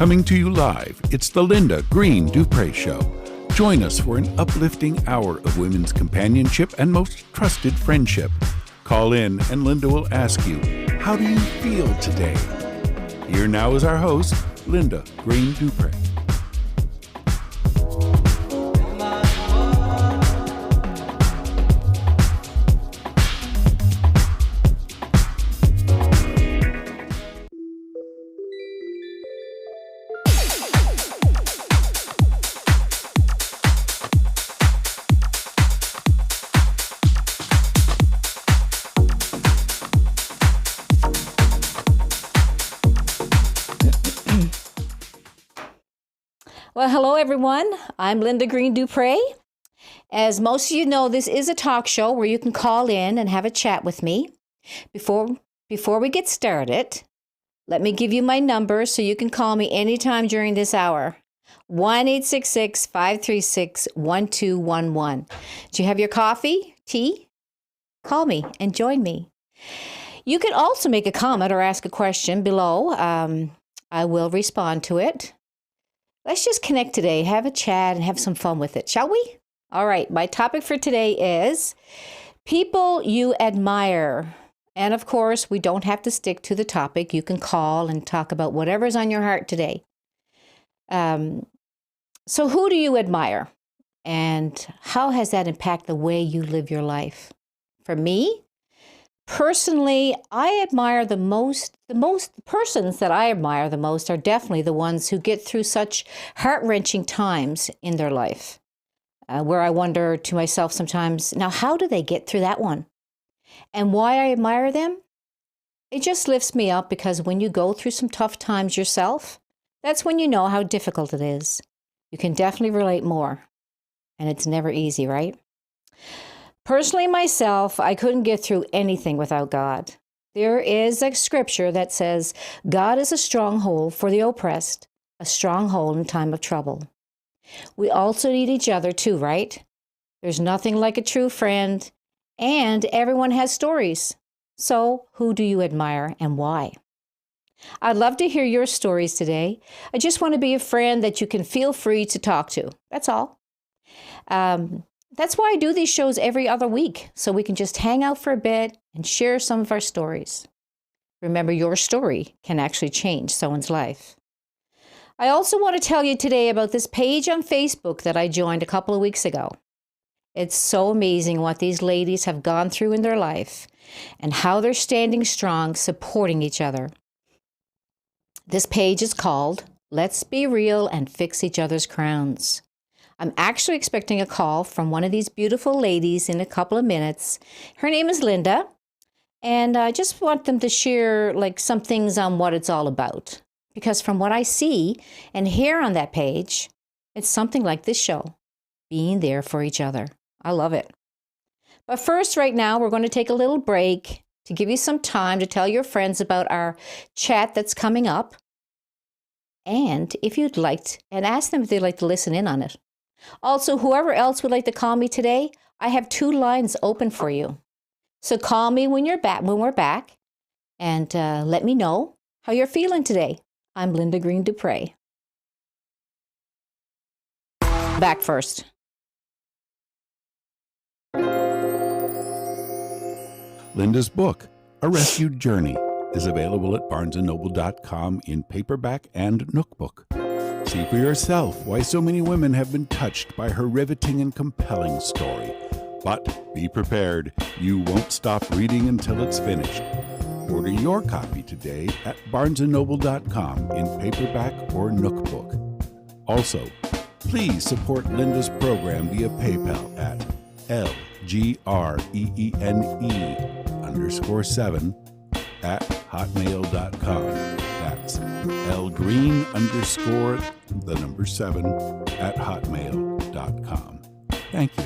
Coming to you live, it's the Linda Greene-Dupre Show. Join us for an uplifting hour of women's companionship and most trusted friendship. Call in and Linda will ask you, how do you feel today? Here now is our host, Linda Greene-Dupre. Well, hello, everyone. I'm Linda Greene-Dupre. As most of you know, this is a talk show where you can call in and have a chat with me. Before we get started, let me give you my number so you can call me anytime during this hour. 1-866-536-1211. Do you have your coffee, tea? Call me and join me. You can also make a comment or ask a question below. I will respond to it. Let's just connect today, have a chat, and have some fun with it, shall we? All right, my topic for today is people you admire. And of course, we don't have to stick to the topic. You can call and talk about whatever's on your heart today. So who do you admire? And how has that impacted the way you live your life? For me, personally, I admire the persons that I admire the most are definitely the ones who get through such heart-wrenching times in their life, where I wonder to myself sometimes, now how do they get through that one? And why I admire them? It just lifts me up because when you go through some tough times yourself, that's when you know how difficult it is. You can definitely relate more, and it's never easy, right? Personally, myself, I couldn't get through anything without God. There is a scripture that says, God is a stronghold for the oppressed, a stronghold in time of trouble. We also need each other too, right? There's nothing like a true friend, and everyone has stories. So, who do you admire and why? I'd love to hear your stories today. I just want to be a friend that you can feel free to talk to. That's all. That's why I do these shows every other week, so we can just hang out for a bit and share some of our stories. Remember, your story can actually change someone's life. I also want to tell you today about this page on Facebook that I joined a couple of weeks ago. It's so amazing what these ladies have gone through in their life and how they're standing strong, supporting each other. This page is called Let's Be Real and Fix Each Other's Crowns. I'm actually expecting a call from one of these beautiful ladies in a couple of minutes. Her name is Linda, and I just want them to share some things on what it's all about. Because from what I see and hear on that page, it's something like this show, being there for each other. I love it. But first, right now, we're going to take a little break to give you some time to tell your friends about our chat that's coming up. And if you'd like, and ask them if they'd like to listen in on it. Also, whoever else would like to call me today, I have 2 lines open for you. So call me when we're back, and let me know how you're feeling today. I'm Linda Greene-Dupre. Back first. Linda's book, A Rescued Journey, is available at barnesandnoble.com in paperback and Nookbook. See for yourself why so many women have been touched by her riveting and compelling story. But be prepared, you won't stop reading until it's finished. Order your copy today at barnesandnoble.com in paperback or Nookbook. Also, please support Linda's program via PayPal at LGREENE_7 That's LGreen_7 Thank you.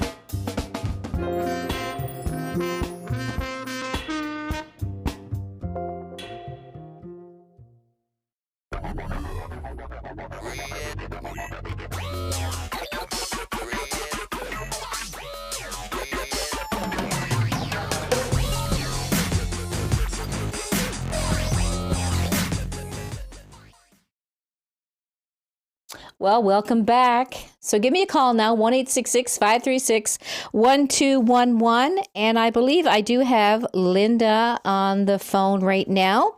Well, welcome back. So give me a call now, 1-866-536-1211. And I believe I do have Linda on the phone right now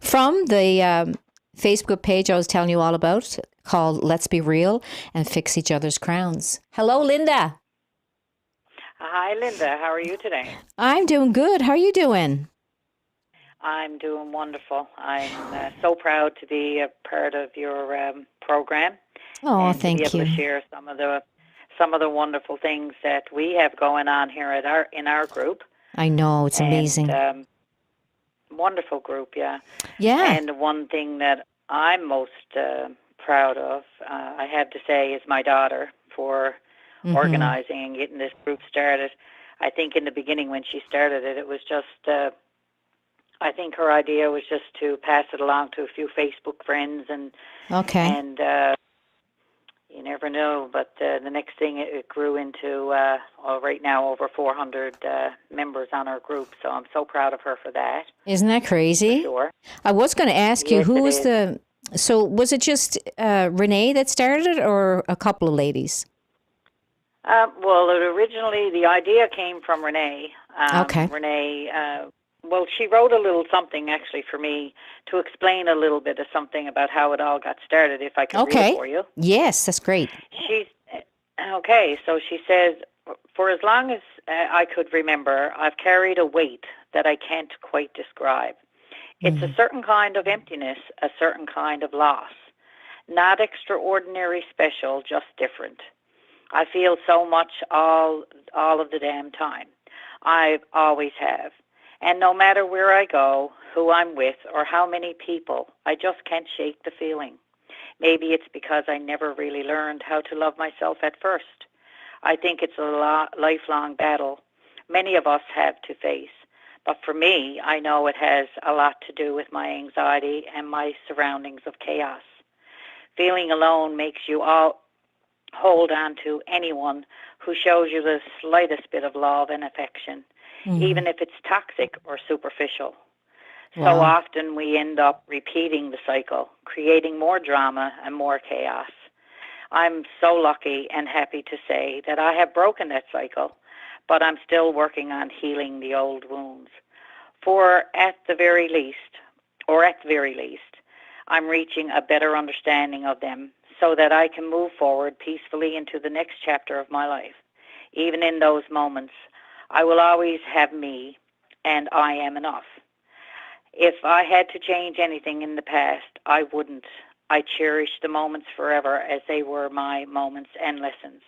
from the Facebook page I was telling you all about called Let's Be Real and Fix Each Other's Crowns. Hello, Linda. Hi, Linda. How are you today? I'm doing good. How are you doing? I'm doing wonderful. I'm so proud to be a part of your program. Oh, and thank to be able you. to share some of the wonderful things that we have going on here at in our group. I know, it's amazing. Wonderful group, yeah. Yeah. And the one thing that I'm most proud of, I have to say, is my daughter for organizing and getting this group started. I think in the beginning when she started it, it was just, I think her idea was just to pass it along to a few Facebook friends and you never know, but the next thing it grew into, right now, over 400 members on our group, so I'm so proud of her for that. Isn't that crazy? For sure. I was going to ask you, who was so was it just Renee that started it or a couple of ladies? Well, originally the idea came from Renee. Renee, well, she wrote a little something actually for me to explain a little bit of something about how it all got started, if I can read it for you. Yes, that's great. So she says, for as long as I could remember, I've carried a weight that I can't quite describe. It's a certain kind of emptiness, a certain kind of loss. Not extraordinary special, just different. I feel so much all of the damn time. I always have. And no matter where I go, who I'm with, or how many people, I just can't shake the feeling. Maybe it's because I never really learned how to love myself at first. I think it's a lifelong battle many of us have to face. But for me, I know it has a lot to do with my anxiety and my surroundings of chaos. Feeling alone makes you all hold on to anyone who shows you the slightest bit of love and affection, even if it's toxic or superficial. So often we end up repeating the cycle, creating more drama and more chaos. I'm so lucky and happy to say that I have broken that cycle, but I'm still working on healing the old wounds. For at the very least, I'm reaching a better understanding of them so that I can move forward peacefully into the next chapter of my life. Even in those moments, I will always have me, and I am enough. If I had to change anything in the past, I wouldn't. I cherish the moments forever as they were my moments and lessons.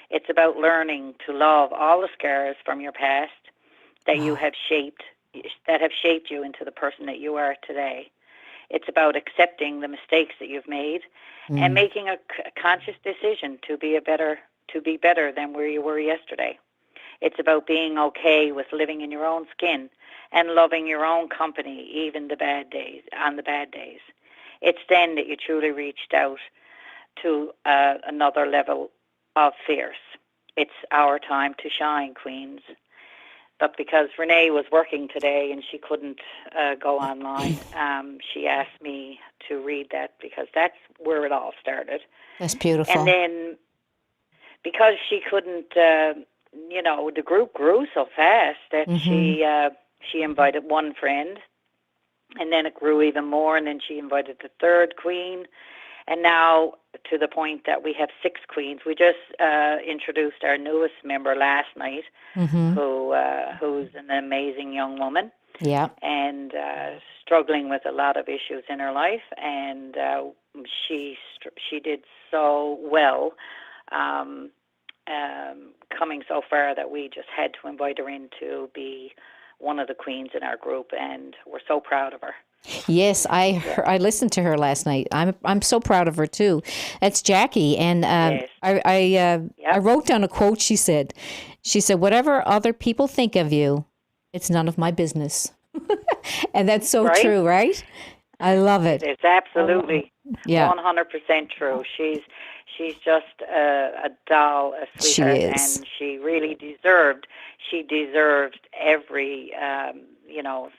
It's about learning to love all the scars from your past that have shaped you into the person that you are today. It's about accepting the mistakes that you've made and making a conscious decision to be better than where you were yesterday. It's about being okay with living in your own skin and loving your own company, even on the bad days. It's then that you truly reached out to another level of fierce. It's our time to shine, queens. But because Renee was working today and she couldn't go online, she asked me to read that because that's where it all started. That's beautiful. And then because she couldn't, the group grew so fast that she invited one friend, and then it grew even more, and then she invited the third queen, and now to the point that we have 6 queens. We just introduced our newest member last night, who's an amazing young woman, and struggling with a lot of issues in her life, and she did so well, coming so far that we just had to invite her in to be one of the queens in our group, and we're so proud of her. Yes, I listened to her last night. I'm so proud of her too. That's Jackie, and I wrote down a quote. She said, "Whatever other people think of you, it's none of my business." And that's so true, right? I love it. It's absolutely 100% true. She's just a doll, a sweetheart, and she she deserved every,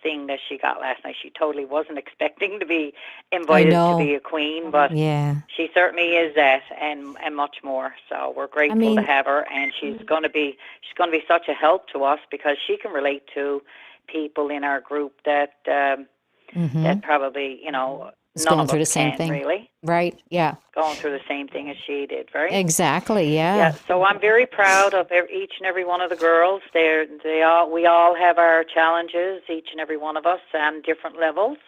thing that she got last night. She totally wasn't expecting to be invited to be a queen, but she certainly is that, and much more. So we're grateful to have her, and she's going to be such a help to us because she can relate to people in our group that that probably, is none going of through us the same can thing. Right? Right, yeah. Going through the same thing as she did, right? Exactly, yeah. Yeah, so I'm very proud of each and every one of the girls. We all have our challenges, each and every one of us, on different levels.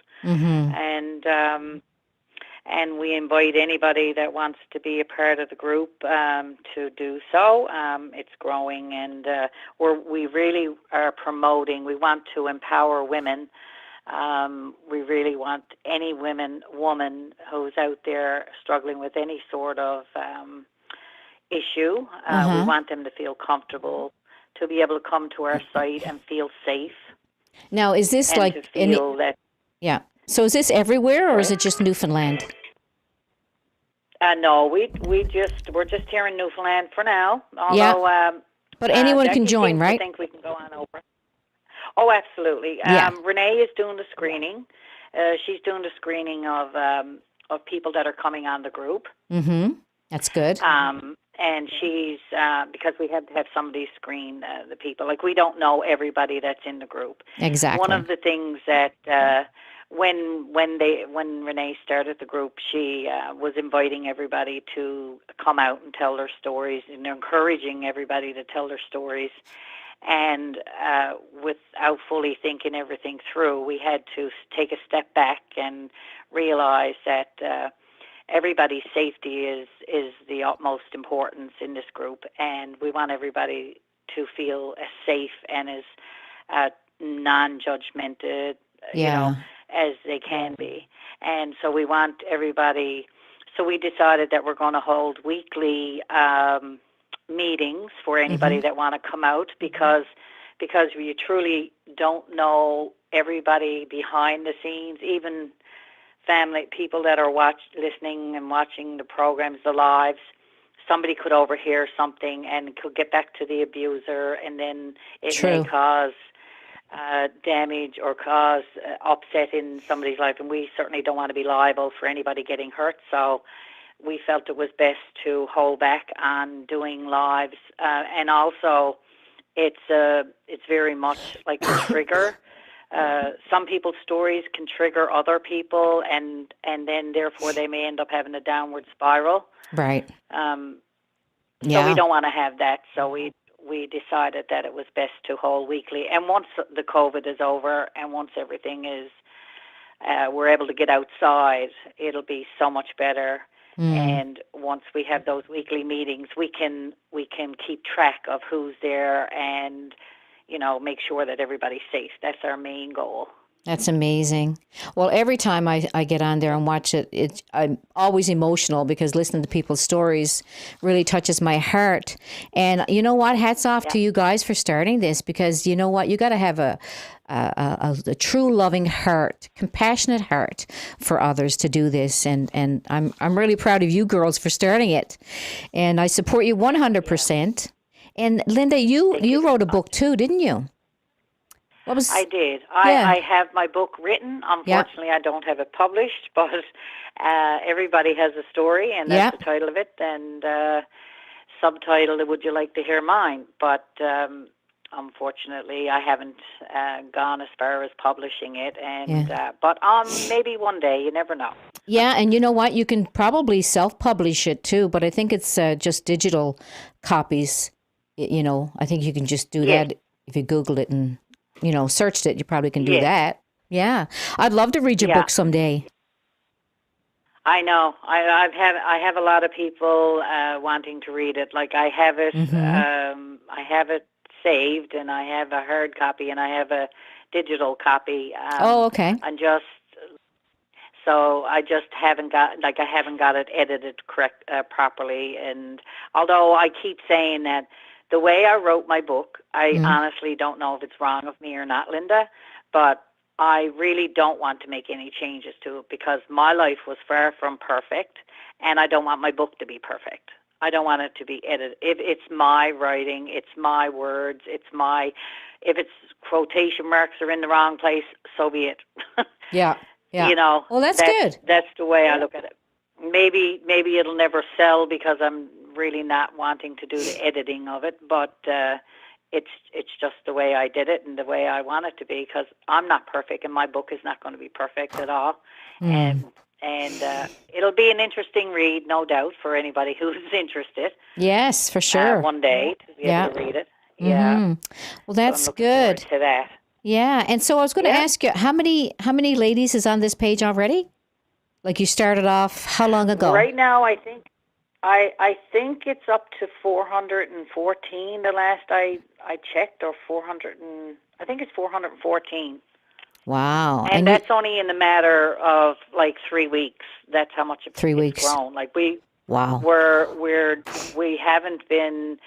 And we invite anybody that wants to be a part of the group to do so. It's growing, and we really are promoting. We want to empower women. We really want any woman who's out there struggling with any sort of issue. We want them to feel comfortable, to be able to come to our site and feel safe. Now, is this and like to feel that? Yeah. So is this everywhere, or is it just Newfoundland? No, we're just here in Newfoundland for now. Although, but anyone can join, right? I think we can go on over. Oh, absolutely. Renee is doing the screening. She's doing the screening of people that are coming on the group. That's good. And she's because we have to have somebody screen the people. Like, we don't know everybody that's in the group. Exactly. One of the things that when Renee started the group, she was inviting everybody to come out and tell their stories, and encouraging everybody to tell their stories. And without fully thinking everything through, we had to take a step back and realize that everybody's safety is the utmost importance in this group, and we want everybody to feel as safe and as non-judgmented, as they can be. And so we want everybody. So we decided that we're going to hold weekly meetings for anybody that want to come out, because we truly don't know everybody behind the scenes, even family, people that are listening and watching the programs, the lives. Somebody could overhear something and could get back to the abuser, and then it may cause damage or cause upset in somebody's life, and we certainly don't want to be liable for anybody getting hurt. So we felt it was best to hold back on doing lives, and also it's very much like a trigger. Some people's stories can trigger other people, and then therefore they may end up having a downward spiral. Right. So we don't want to have that. So we decided that it was best to hold weekly. And once the COVID is over, and once everything is, we're able to get outside, it'll be so much better. And once we have those weekly meetings, we can keep track of who's there and, make sure that everybody's safe. That's our main goal. That's amazing. Well, every time I get on there and watch it, I'm always emotional, because listening to people's stories really touches my heart. And you know what? Hats off to you guys for starting this, because you know what? You got to have a true loving heart, compassionate heart for others to do this. And I'm really proud of you girls for starting it. And I support you 100%. And Linda, you wrote a book too, didn't you? I did. I have my book written. Unfortunately, I don't have it published, but everybody has a story, and that's the title of it. And subtitle, Would You Like to Hear Mine? But unfortunately, I haven't gone as far as publishing it. And but maybe one day, you never know. Yeah, and you know what? You can probably self-publish it too, but I think it's just digital copies. I think you can just do that if you Googled it and searched it. You probably can do that. Yeah, I'd love to read your book someday. I know. I have a lot of people wanting to read it. Like, I have it. I have it saved, and I have a hard copy, and I have a digital copy. Okay. So I just haven't got it edited properly. And although I keep saying that the way I wrote my book, I honestly don't know if it's wrong of me or not, Linda, but I really don't want to make any changes to it, because my life was far from perfect, and I don't want my book to be perfect. I don't want it to be edited. If it's my writing, it's my words, if it's quotation marks are in the wrong place, so be it. Yeah. Yeah. You know, Well, that's good. That's the way I look at it. Maybe it'll never sell because I'm really not wanting to do the editing of it, but it's just the way I did it and the way I want it to be, because I'm not perfect and my book is not going to be perfect at all. And it'll be an interesting read, no doubt, for anybody who's interested. Yes, for sure. One day to be able to read it. Yeah. Well, that's so I'm looking good. forward to that. Yeah, and so I was going to ask you, how many ladies is on this page already? Like you started off how long ago? Right now, I think it's up to 414. The last I checked, or 400 I think it's 414. Wow! And that's only in the matter of like 3 weeks. That's how much it's grown. Like we haven't been.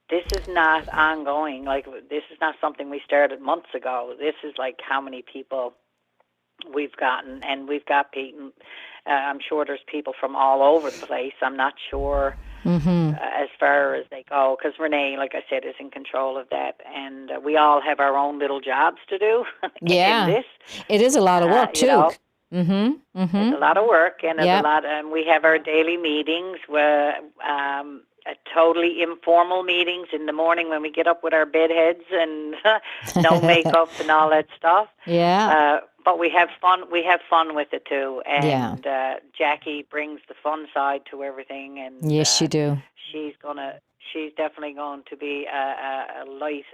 This is not ongoing. Like, this is not something we started months ago. This is like how many people we've gotten, and we've got people. I'm sure there's people from all over the place. I'm not sure as far as they go, because Renee, like I said, is in control of that, and we all have our own little jobs to do. Yeah, in this. It is a lot of work too. You know, it's a lot of work, and it's a lot. And we have our daily meetings where. Totally informal meetings in the morning when we get up with our bed heads and no makeup and all that stuff. Yeah. But we have fun. We have fun with it too. And Jackie brings the fun side to everything. And yes, you do. She's definitely going to be a lightest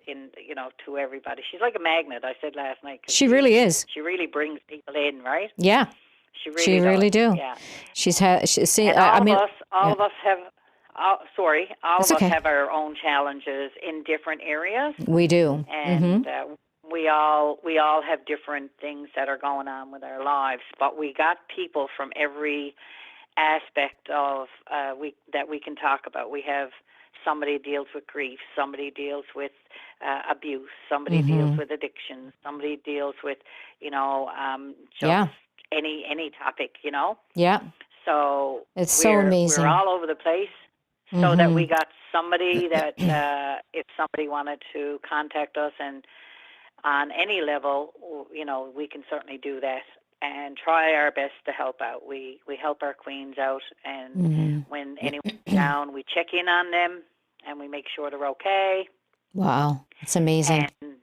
to everybody. She's like a magnet. I said last night. She really is. She really brings people in, right? Yeah. She really do. Yeah. All of us have. All of us have our own challenges in different areas. We do, and we all have different things that are going on with our lives. But we got people from every aspect of that we can talk about. We have somebody deals with grief, somebody deals with abuse, somebody deals with addiction, somebody deals with just any topic, Yeah. So it's so amazing. We're all over the place. So that we got somebody that if somebody wanted to contact us and on any level, we can certainly do that and try our best to help out. We help our queens out, and when anyone's down, we check in on them and we make sure they're okay. Wow, it's amazing. And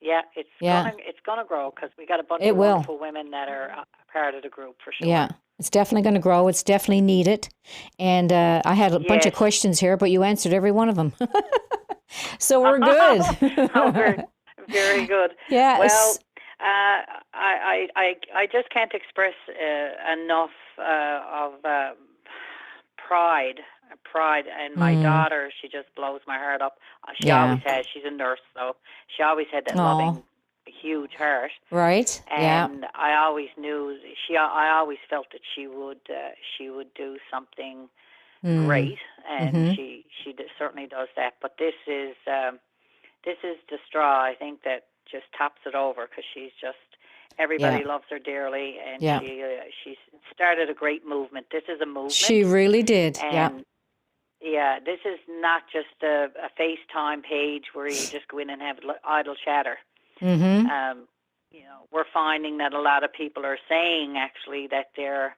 it's gonna grow, because we got a bunch of wonderful women that are part of the group for sure. Yeah. It's definitely going to grow. It's definitely needed. And I had a bunch of questions here, but you answered every one of them. So we're good. Very, very good. Yeah. Well, I just can't express enough of pride. And my daughter, she just blows my heart up. She always has. She's a nurse, so she always had that loving, huge heart. Right. And I always knew I always felt that she would do something great, and she certainly does that. But this is the straw, I think, that just tops it over, because she's just everybody loves her dearly, and she started a great movement. This is a movement. She really did. And this is not just a FaceTime page where you just go in and have idle chatter. We're finding that a lot of people are saying actually that they're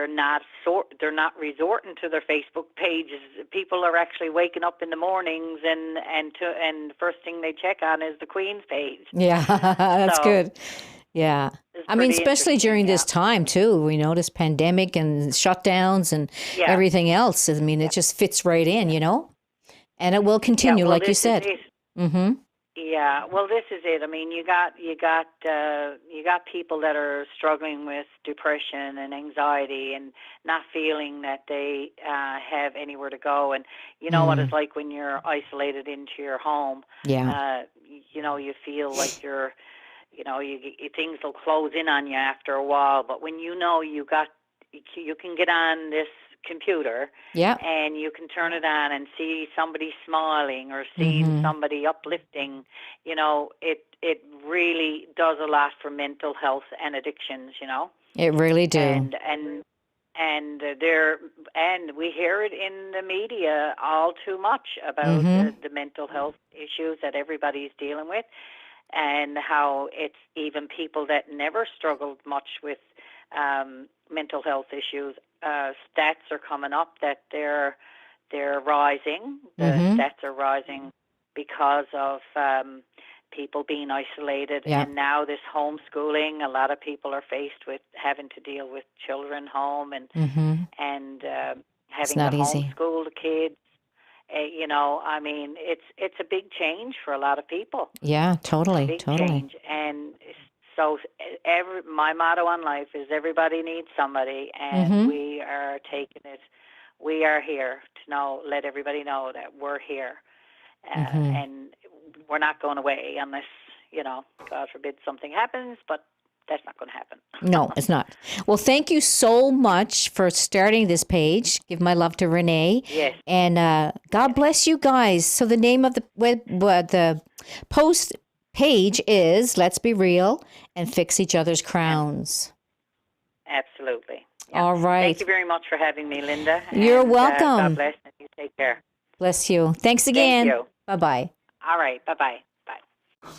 not resorting to their Facebook pages. People are actually waking up in the mornings and the first thing they check on is the Queen's page. Yeah, that's good. Yeah. I mean, especially during this time too, this pandemic and shutdowns and everything else. I mean, it just fits right in, and it will continue, like you said. Yeah, well, this is it. I mean, you got people that are struggling with depression and anxiety and not feeling that they have anywhere to go. And you know what it's like when you're isolated into your home. Yeah. You feel like things will close in on you after a while. But when you can get on this computer, and you can turn it on and see somebody smiling or seeing somebody uplifting, it really does a lot for mental health and addictions, It really do. And And we hear it in the media all too much about the mental health issues that everybody's dealing with, and how it's even people that never struggled much with mental health issues. Stats are coming up that they're rising. The stats are rising because of people being isolated, and now this homeschooling. A lot of people are faced with having to deal with children home and having to homeschool the kids. I mean, it's a big change for a lot of people. Yeah, totally, big change. And so my motto on life is everybody needs somebody, and we are taking it. We are here to let everybody know that we're here, and we're not going away unless, God forbid something happens, but that's not going to happen. No, it's not. Well, thank you so much for starting this page. Give my love to Renee. Yes. And God bless you guys. So the name of the post page is Let's Be Real and Fix Each Other's Crowns. Absolutely. Yeah. All right. Thank you very much for having me, Linda. You're welcome. God bless, and you take care. Bless you. Thanks again. Thank you. Bye-bye. All right. Bye-bye. Bye.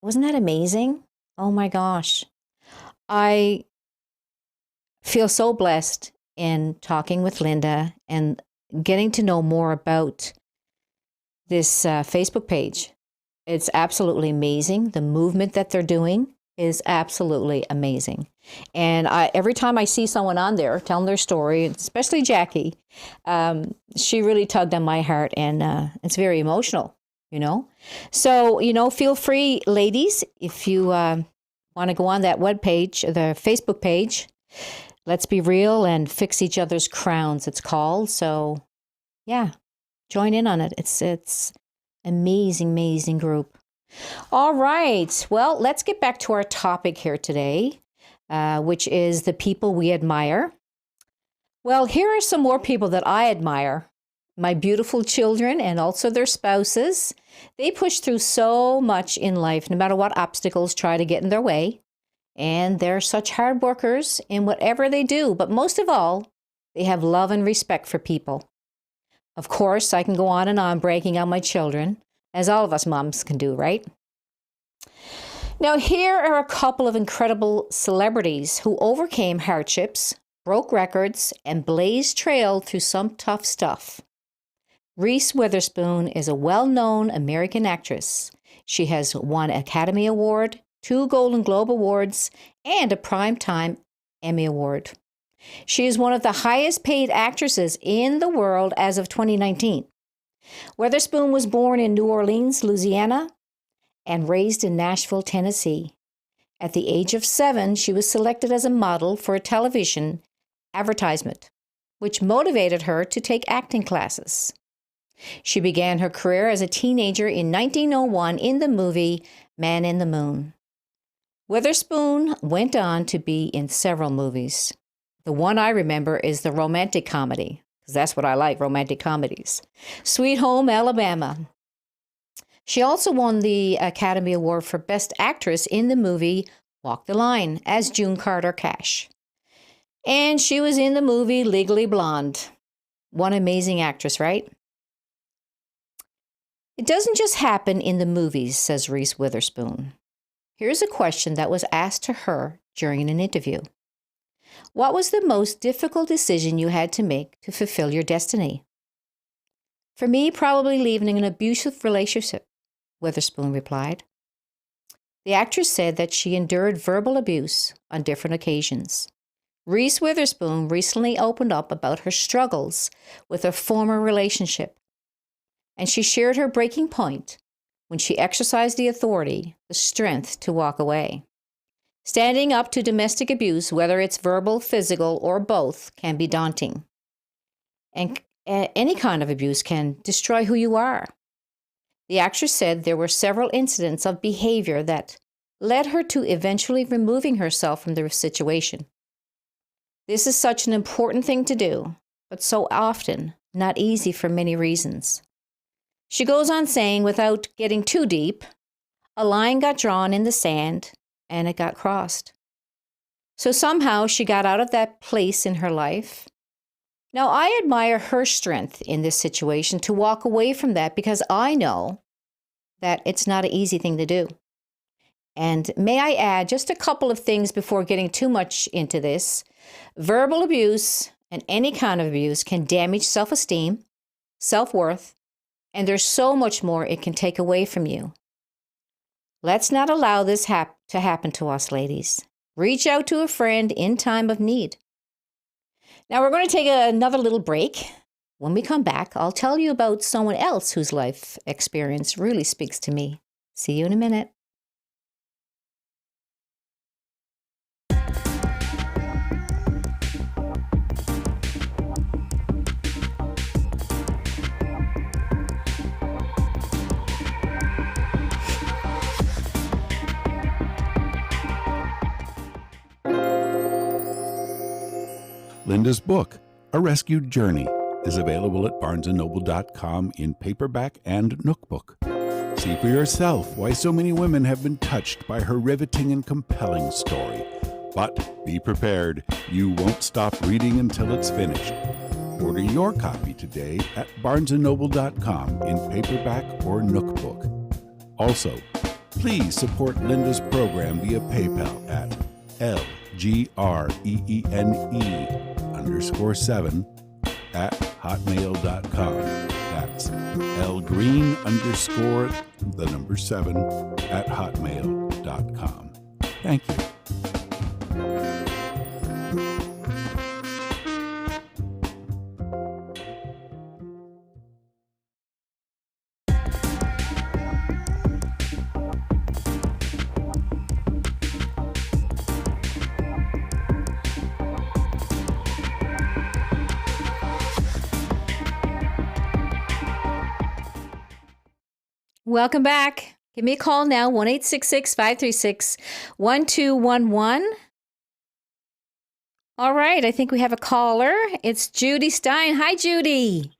Wasn't that amazing? Oh my gosh. I feel so blessed in talking with Linda and getting to know more about this Facebook page. It's absolutely amazing. The movement that they're doing is absolutely amazing. And every time I see someone on there telling their story, especially Jackie, she really tugged on my heart, and it's very emotional, So, feel free, ladies, if you want to go on that webpage, the Facebook page, Let's Be Real and Fix Each Other's Crowns, it's called. So, yeah, join in on it. It's amazing, amazing group. All right. Well, let's get back to our topic here today, which is the people we admire. Well, here are some more people that I admire. My beautiful children and also their spouses. They push through so much in life, no matter what obstacles try to get in their way. And they're such hard workers in whatever they do. But most of all, they have love and respect for people. Of course, I can go on and on breaking on my children, as all of us moms can do, right? Now, here are a couple of incredible celebrities who overcame hardships, broke records, and blazed trail through some tough stuff. Reese Witherspoon is a well-known American actress. She has won an Academy Award, 2 Golden Globe Awards, and a Primetime Emmy Award. She is one of the highest paid actresses in the world as of 2019. Witherspoon was born in New Orleans, Louisiana, and raised in Nashville, Tennessee. At the age of 7, she was selected as a model for a television advertisement, which motivated her to take acting classes. She began her career as a teenager in 1901 in the movie Man in the Moon. Witherspoon went on to be in several movies. The one I remember is the romantic comedy, because that's what I like, romantic comedies. Sweet Home Alabama. She also won the Academy Award for Best Actress in the movie Walk the Line as June Carter Cash. And she was in the movie Legally Blonde. One amazing actress, right? It doesn't just happen in the movies, says Reese Witherspoon. Here's a question that was asked to her during an interview. What was the most difficult decision you had to make to fulfill your destiny? For me, probably leaving an abusive relationship, Witherspoon replied. The actress said that she endured verbal abuse on different occasions. Reese Witherspoon recently opened up about her struggles with a former relationship, and she shared her breaking point when she exercised the authority, the strength to walk away. Standing up to domestic abuse, whether it's verbal, physical, or both, can be daunting. And any kind of abuse can destroy who you are. The actress said there were several incidents of behavior that led her to eventually removing herself from the situation. This is such an important thing to do, but so often not easy for many reasons. She goes on saying, without getting too deep, a line got drawn in the sand and it got crossed. So somehow she got out of that place in her life. Now, I admire her strength in this situation to walk away from that because I know that it's not an easy thing to do. And may I add just a couple of things before getting too much into this. Verbal abuse and any kind of abuse can damage self-esteem, self-worth, and there's so much more it can take away from you. Let's not allow this to happen to us, ladies. Reach out to a friend in time of need. Now we're going to take another little break. When we come back, I'll tell you about someone else whose life experience really speaks to me. See you in a minute. Linda's book, A Rescued Journey, is available at barnesandnoble.com in paperback and Nookbook. See for yourself why so many women have been touched by her riveting and compelling story. But be prepared, you won't stop reading until it's finished. Order your copy today at barnesandnoble.com in paperback or Nookbook. Also, please support Linda's program via PayPal at LGREENE_7 at hotmail.com. That's LGreen_7 at hotmail.com. Thank you. Welcome back. Give me a call now, 1-866-536-1211. All right, I think we have a caller. It's Judy Stein. Hi, Judy.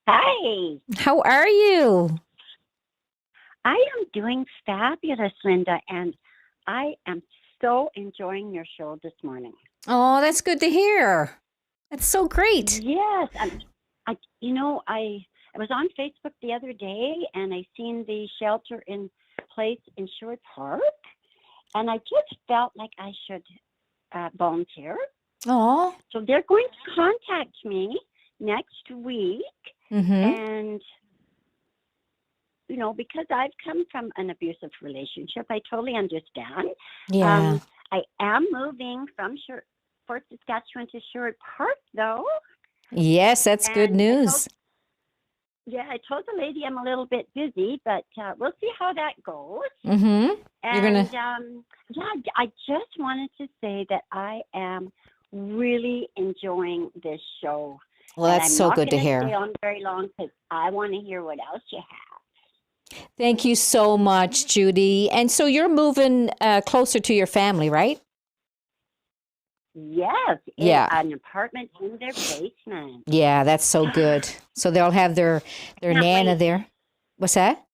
Hi. How are you? I am doing fabulous, Linda, and I am so enjoying your show this morning. Oh, that's good to hear. That's so great. Yes. I was on Facebook the other day, and I seen the shelter in place in Sherwood Park, and I just felt like I should volunteer. Oh. So they're going to contact me next week, and because I've come from an abusive relationship, I totally understand. Yeah. I am moving from Fort Saskatchewan to Sherwood Park, though. Yes, that's good news. I told the lady I'm a little bit busy, but we'll see how that goes. Mm-hmm. And I just wanted to say that I am really enjoying this show. Well, that's so good to hear. I'm not going to stay on very long because I want to hear what else you have. Thank you so much, Judy. And so you're moving closer to your family, right? Yes. Yeah. An apartment in their basement. Yeah, that's so good. So they'll have their Nana there. What's that?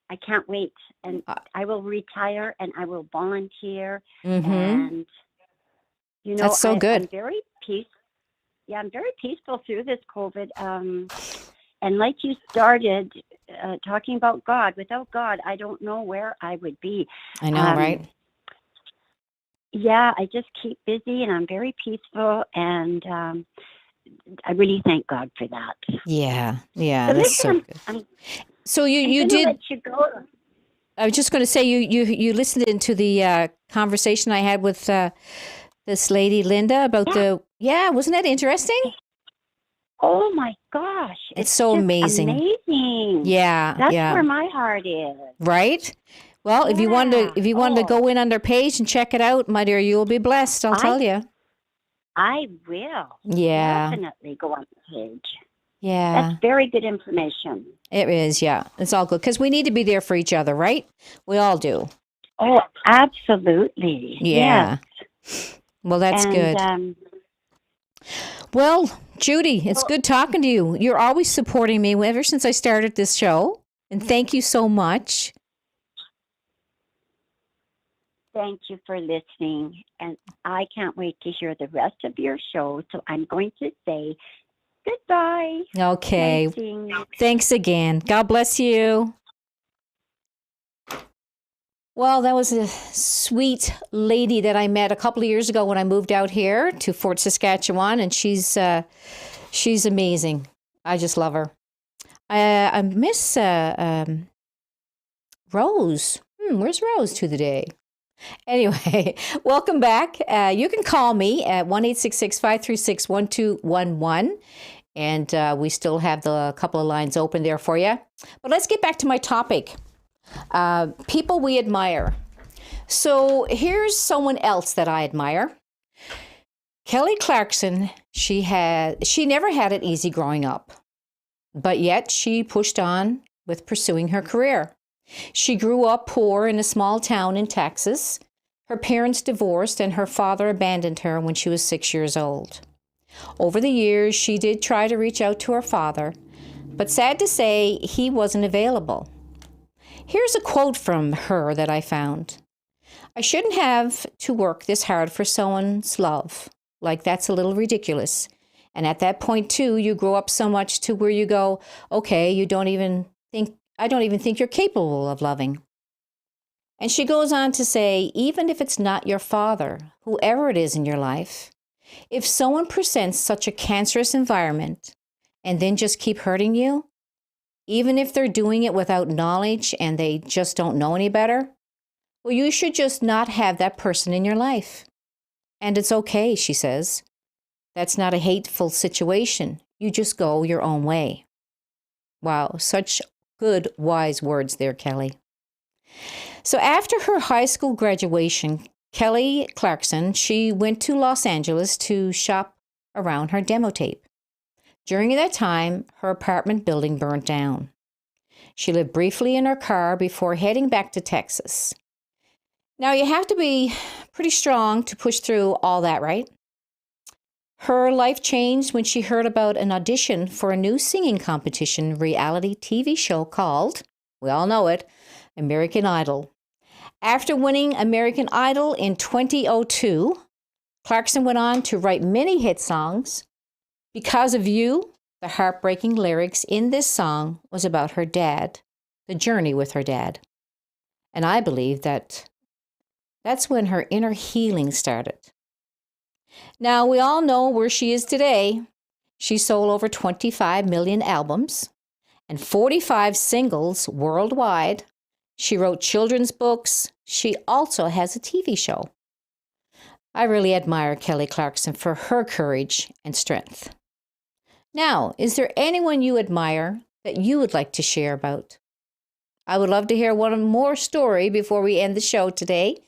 I can't wait. And I will retire and I will volunteer. Mm-hmm. And, that's so good. I'm very peaceful through this COVID. And like you started talking about God, without God, I don't know where I would be. I know, right? Yeah, I just keep busy and I'm very peaceful, and I really thank God for that. Yeah, that's so good. So you did. Let you go. I was just going to say you listened into the conversation I had with this lady Linda about wasn't that interesting? Oh my gosh, it's so amazing. Amazing. Yeah, that's where my heart is. Right. Well, if you wanted to go in on their page and check it out, my dear, you'll be blessed. I'll tell you. I will. Yeah. Definitely go on the page. Yeah. That's very good information. It is, yeah. It's all good because we need to be there for each other, right? We all do. Oh, absolutely. Yeah. Yes. Well, that's good. Well, Judy, it's good talking to you. You're always supporting me ever since I started this show. And thank you so much. thank you for listening. And I can't wait to hear the rest of your show. So I'm going to say goodbye. Okay. Nice seeing you. Thanks again. God bless you. Well, that was a sweet lady that I met a couple of years ago when I moved out here to Fort Saskatchewan, and she's amazing. I just love her. I miss Rose. Where's Rose to the day? Anyway, welcome back. You can call me at 1-866-536-1211, and we still have the couple of lines open there for you. But let's get back to my topic. People we admire. So here's someone else that I admire. Kelly Clarkson, she never had it easy growing up, but yet she pushed on with pursuing her career. She grew up poor in a small town in Texas. Her parents divorced and her father abandoned her when she was 6 years old. Over the years, she did try to reach out to her father, but sad to say, he wasn't available. Here's a quote from her that I found. I shouldn't have to work this hard for someone's love. Like, that's a little ridiculous. And at that point, too, you grow up so much to where you go, okay, I don't even think you're capable of loving. And she goes on to say, even if it's not your father, whoever it is in your life, if someone presents such a cancerous environment and then just keep hurting you, even if they're doing it without knowledge and they just don't know any better, well, you should just not have that person in your life. And it's okay, she says. That's not a hateful situation. You just go your own way. Wow, such good, wise words there, Kelly. So after her high school graduation, Kelly Clarkson, she went to Los Angeles to shop around her demo tape. During that time, her apartment building burned down. She lived briefly in her car before heading back to Texas. Now, you have to be pretty strong to push through all that, right? Her life changed when she heard about an audition for a new singing competition reality TV show called, we all know it, American Idol. After winning American Idol in 2002, Clarkson went on to write many hit songs. Because of You, the heartbreaking lyrics in this song was about her dad, the journey with her dad. And I believe that's when her inner healing started. Now, we all know where she is today. She sold over 25 million albums and 45 singles worldwide. She wrote children's books. She also has a TV show. I really admire Kelly Clarkson for her courage and strength. Now, is there anyone you admire that you would like to share about? I would love to hear one more story before we end the show today.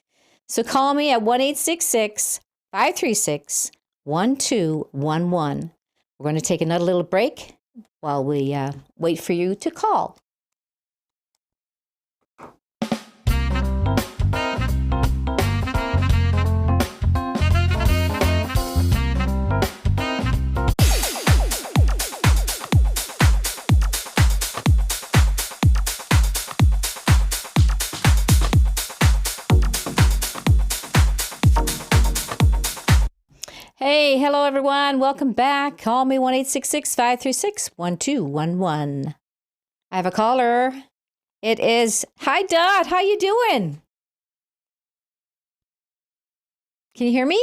So call me at 1-866-536-1211. We're going to take another little break while we wait for you to call. Hey, hello everyone. Welcome back. Call me 1-866-536-1211. I have a caller. It is, hi Dot, how you doing? Can you hear me?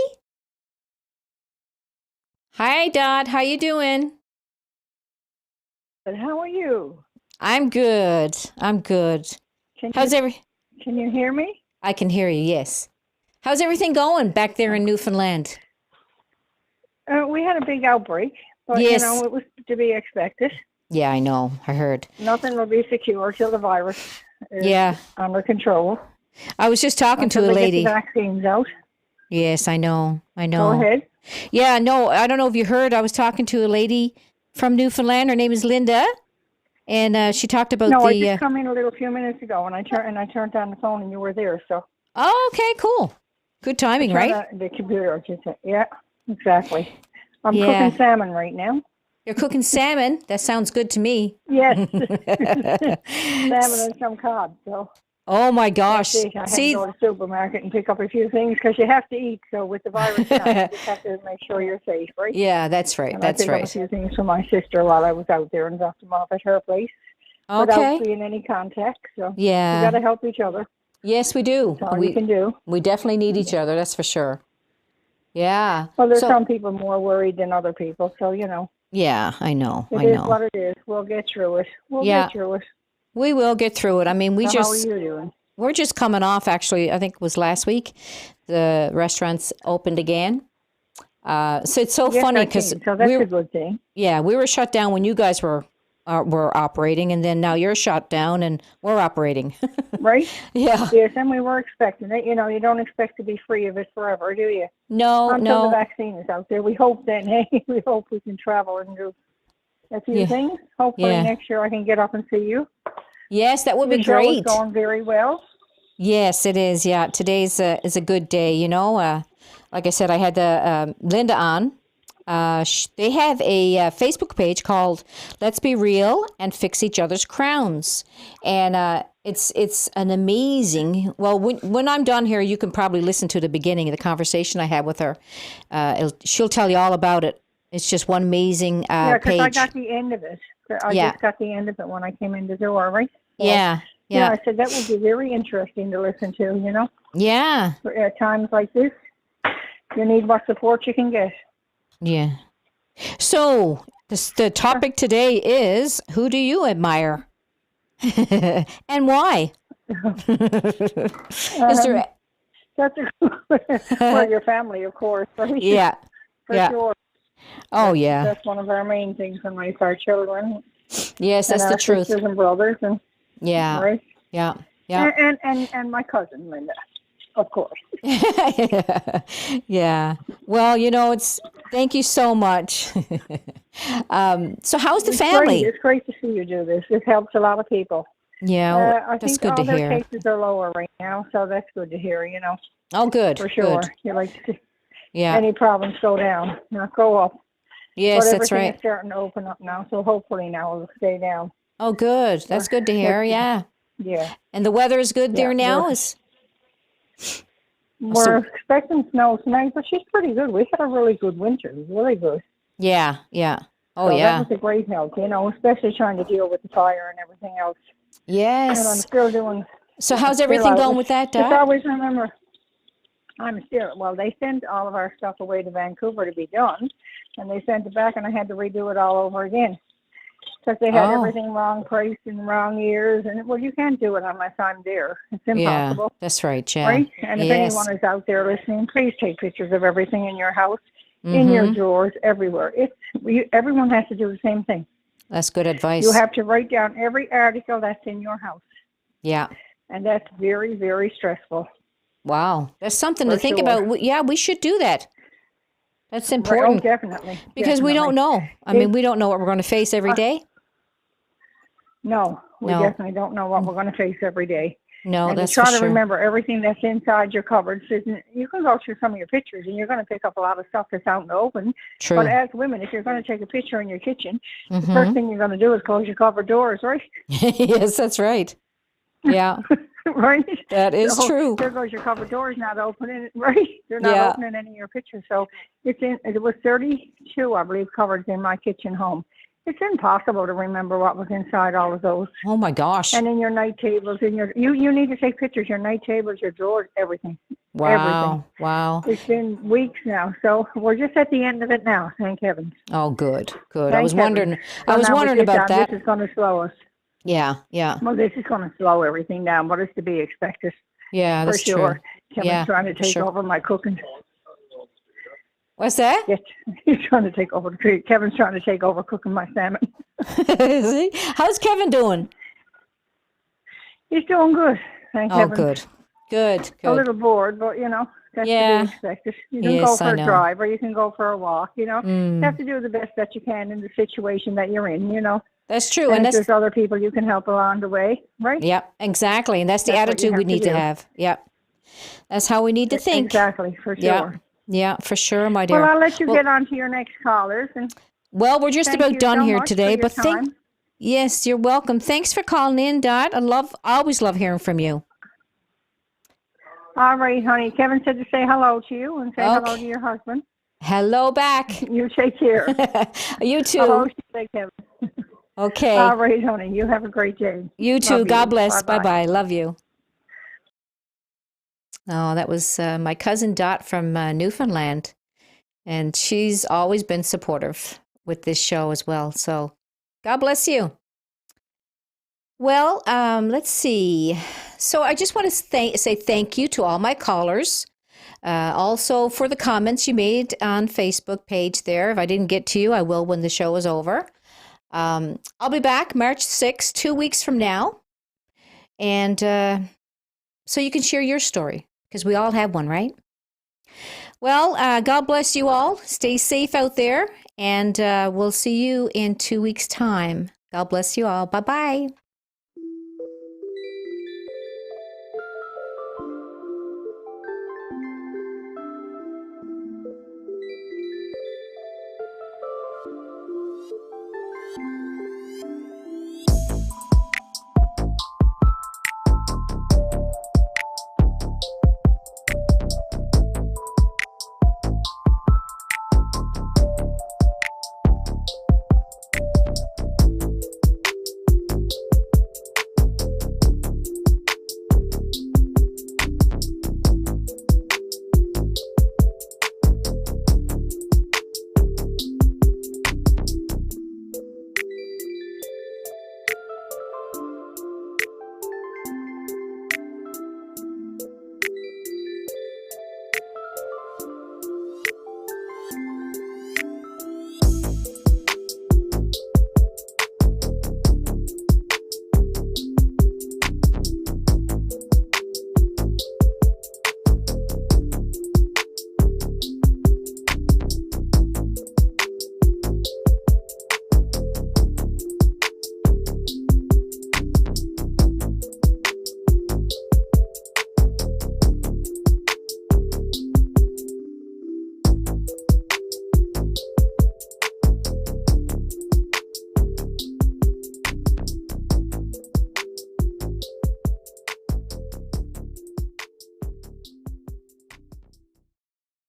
Hi Dot, how you doing? But how are you? I'm good. Can you hear me? I can hear you, yes. How's everything going back there in Newfoundland? We had a big outbreak, but yes. It was to be expected. Yeah, I know. I heard. Nothing will be secure till the virus is under control. I was just talking to a lady. Get the vaccines out. Yes, I know. Go ahead. Yeah, no, I don't know if you heard. I was talking to a lady from Newfoundland. Her name is Linda, and she talked about I just come in a few minutes ago, and I turned on the phone, and you were there. So. Oh, okay, cool. Good timing, right? The computer, I should say. Yeah. Exactly. I'm cooking salmon right now. You're cooking salmon? That sounds good to me. Yes. Salmon and some cod. So. Oh my gosh. That's it. I had to See, go to the supermarket and pick up a few things because you have to eat. So with the virus now, you just have to make sure you're safe, right? yeah, that's right. And I That's picked up a right. few things for my sister while I was out there and dropped them off at her place without Okay. being any contact. So we Yeah. got to help each other. Yes, we do. That's all you can do. We definitely need each other. That's for sure. Yeah. Well, there's So, some people more worried than other people. So, you know, yeah, I know. it I is know. what it is. We'll get through it. We'll Yeah. get through it. We will get through it. I mean, So how are you doing? we're just coming off, actually, I think it was last week, the restaurants opened again. So it's so Yes, funny I've because seen. So that's a good thing. we were shut down when you guys were operating, and then now you're shut down and we're operating. Right? Yeah. Yes, and we were expecting it. You know, you don't expect to be free of it forever, do you? No, Until the no. vaccine is out there. We hope then, hey, we hope we can travel and do a few Yeah. things. Hopefully Yeah. next year I can get up and see you. Yes, that would be The show is great. going very well. Yes, it is. Yeah, today's is a good day. You know, like I said, I had the Linda on. They have a Facebook page called "Let's Be Real and Fix Each Other's Crowns," and it's an amazing. Well, when I'm done here, you can probably listen to the beginning of the conversation I had with her. She'll tell you all about it. It's just one amazing Yeah, because I page. got the end of it. I Yeah. just got the end of it when I came in the door, right? So, Yeah, yeah, yeah, I said that would be very interesting to listen to, you know. yeah, At times like this, you need what support you can get. yeah. So the topic today is, who do you admire, and why? Is there? That's well, your family, of course. Right? Yeah, For yeah. sure. Oh yeah. That's one of our main things in life, our children. Yes, And that's the our truth. sisters and brothers, and Yeah, right? yeah, yeah. And my cousin Linda, of course. Yeah. Well, you know, thank you so much. So how's the It's family? great. It's great to see you do this. It helps a lot of people. Yeah, I that's think good all to their hear. cases are lower right now, so that's good to hear, you know, Oh, good. for sure. Good. You like to see Yeah. any problems go down, not go up. Yes, But that's everything right. is starting to open up now, so hopefully now it'll stay down. Oh, good. That's good to hear. Yeah. Yeah. And the weather is good there Yeah, now. we're- Is We're expecting snow tonight, but she's pretty good. We had a really good winter. It was really good. yeah, yeah. Oh, So yeah. that was a great help, you know, especially trying to deal with the fire and everything else. And I'm Yes. still doing. So how's still everything out. going with that, Just Dot? always remember, well, they sent all of our stuff away to Vancouver to be done, and they sent it back, and I had to redo it all over again. Because they had Oh. everything wrong priced in the wrong years, and well, you can't do it unless I'm there. It's Yeah, impossible, that's right. Yeah. right? And if Yes. anyone is out there listening, please take pictures of everything in your house, in your Mhm. drawers, everywhere. Everyone has to do the same thing. That's good advice. You have to write down every article that's in your house, Yeah. and that's very, very stressful. Wow. That's something to For think sure. about. Yeah, we should do that. That's Right? Oh, important definitely. because we don't definitely. know. I mean, we don't know what we're going to face every day. No, we No. definitely don't know what we're going to face every day. No, And that's to try for to sure. remember everything that's inside your cupboards. You can go through some of your pictures, and you're going to pick up a lot of stuff that's out in the open. True. But as women, if you're going to take a picture in your kitchen, the Mhm. first thing you're going to do is close your cupboard doors, right? Yes, that's right. Yeah, Right? that is So true. there goes your cupboard doors not opening, right? They're not Yeah. opening any of your pictures. So it was 32, I believe, cupboards in my kitchen home. It's impossible to remember what was inside all of those. Oh my gosh. And in your night tables, you need to take pictures, your night tables, your drawers, everything. Wow. Wow. It's been weeks now, so we're just at the end of it now, thank heavens. Oh, good. Good. I Thank was heavens. wondering. So I was now with wondering this about down, that. This is going to slow us. Yeah. Yeah. Well, this is going to slow everything down, but it's to be expected Yeah. for That's sure. true. Kevin's Yeah, trying to for take sure. over my cooking. What's that? Yes, he's trying to take over. Kevin's trying to take over cooking my salmon. See? How's Kevin doing? He's doing good, thank Oh, heavens. good. Good. A Good. little bored, but that's Yeah. to be expected. You can Yes, go for I a know. drive or you can go for a walk. You Mm. have to do the best that you can in the situation that you're in. That's true. And And if that's, there's other people you can help along the way, right? yep, exactly. And that's the That's what you attitude we have to need to do. have. Yep. That's how we need to think. Exactly, for sure. Yeah. Yeah, for sure, my dear. Well, I'll let you Well- get on to your next callers. And Well, we're just thank about you done so here much today, for your but time. yes, you're welcome. Thanks for calling in, Dot. I always love hearing from you. All right, honey. Kevin said to say hello to you and say hello Okay. to your husband. Hello back. You take care. You Hello, too. she said, Kevin. Okay. All right, honey. You have a great day. You too. Love God you. bless. Bye-bye. Bye-bye. Love you. Oh, that was my cousin Dot from Newfoundland. And she's always been supportive with this show as well. So God bless you. Well, let's see. So I just want to say thank you to all my callers. Also for the comments you made on Facebook page there. If I didn't get to you, I will when the show is over. I'll be back March 6th, 2 weeks from now. And so you can share your story because we all have one, right? Well, God bless you all. Stay safe out there. And we'll see you in 2 weeks' time. God bless you all. Bye-bye.